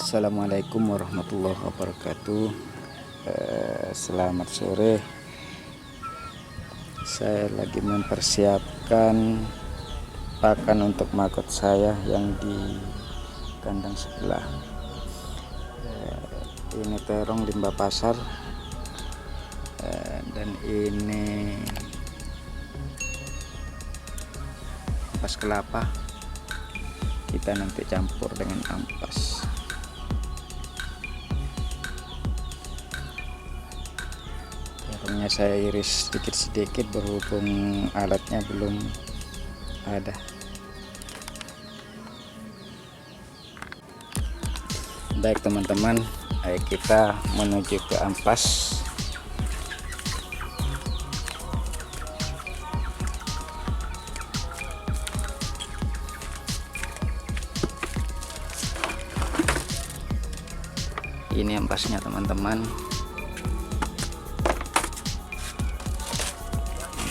Assalamualaikum warahmatullahi wabarakatuh. Selamat sore. Saya lagi mempersiapkan pakan untuk makot saya yang di kandang sebelah. Ini terong limbah pasar, dan ini ampas kelapa. Kita nanti campur dengan ampas. Terongnya saya iris sedikit-sedikit berhubung alatnya belum ada. Baik teman-teman, ayo kita menuju ke ampas. Ini ampasnya teman-teman.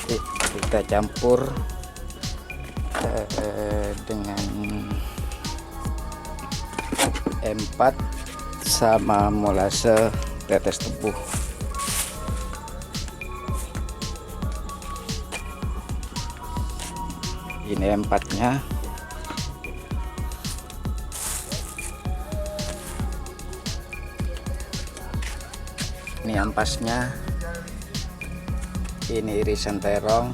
Nanti kita campur dengan M4 sama molase tetes tebu. Ini M4-nya. Ini ampasnya. Ini irisan terong.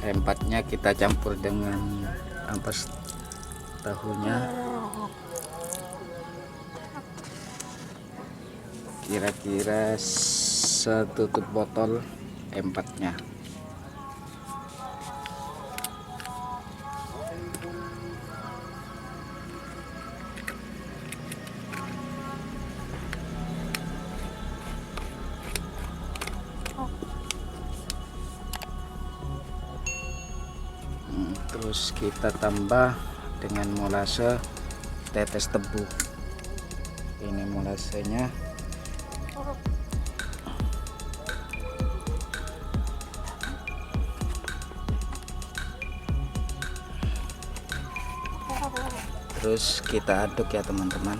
Empatnya kita campur dengan ampas tahunya, kira-kira setutup botol empatnya. Terus kita tambah dengan molase tetes tebu. Ini molasenya. Terus kita aduk ya teman-teman.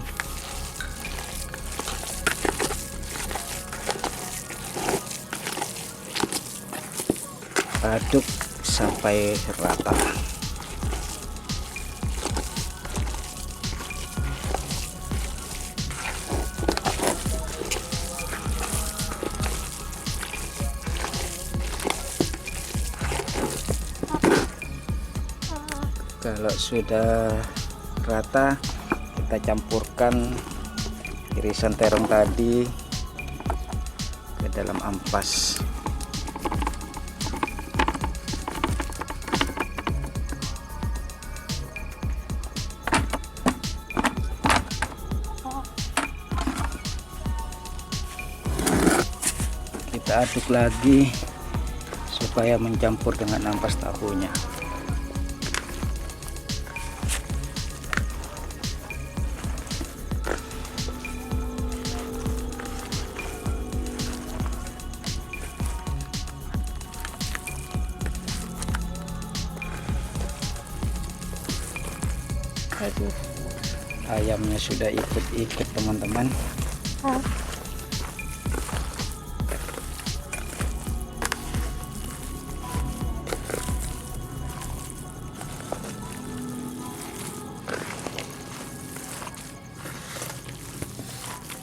Aduk sampai rata. Kalau sudah rata, kita campurkan irisan terong tadi ke dalam ampas. Kita aduk lagi supaya mencampur dengan ampas tahunya. Aduh, ayamnya sudah ikut-ikut teman-teman.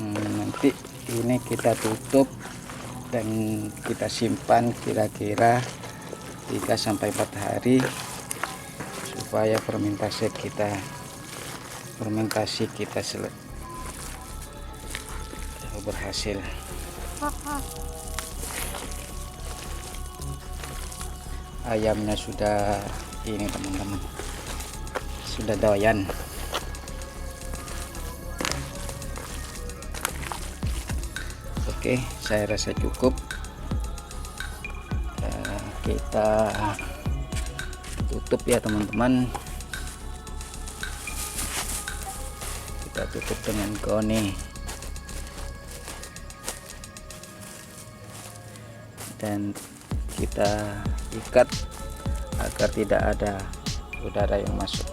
Nanti ini kita tutup dan kita simpan kira-kira 3-4 hari supaya fermentasi kita berhasil. Ayamnya sudah ini teman-teman, sudah doyan. Oke, saya rasa cukup. Kita tutup ya teman-teman, kita tutup dengan goni dan kita ikat agar tidak ada udara yang masuk.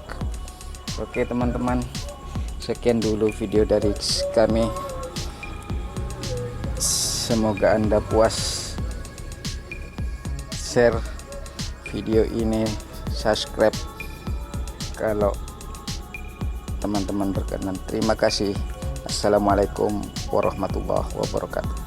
Oke teman-teman, sekian dulu video dari kami, semoga Anda puas. Share video ini, subscribe kalau teman-teman berkenan. Terima kasih. Assalamualaikum warahmatullahi wabarakatuh.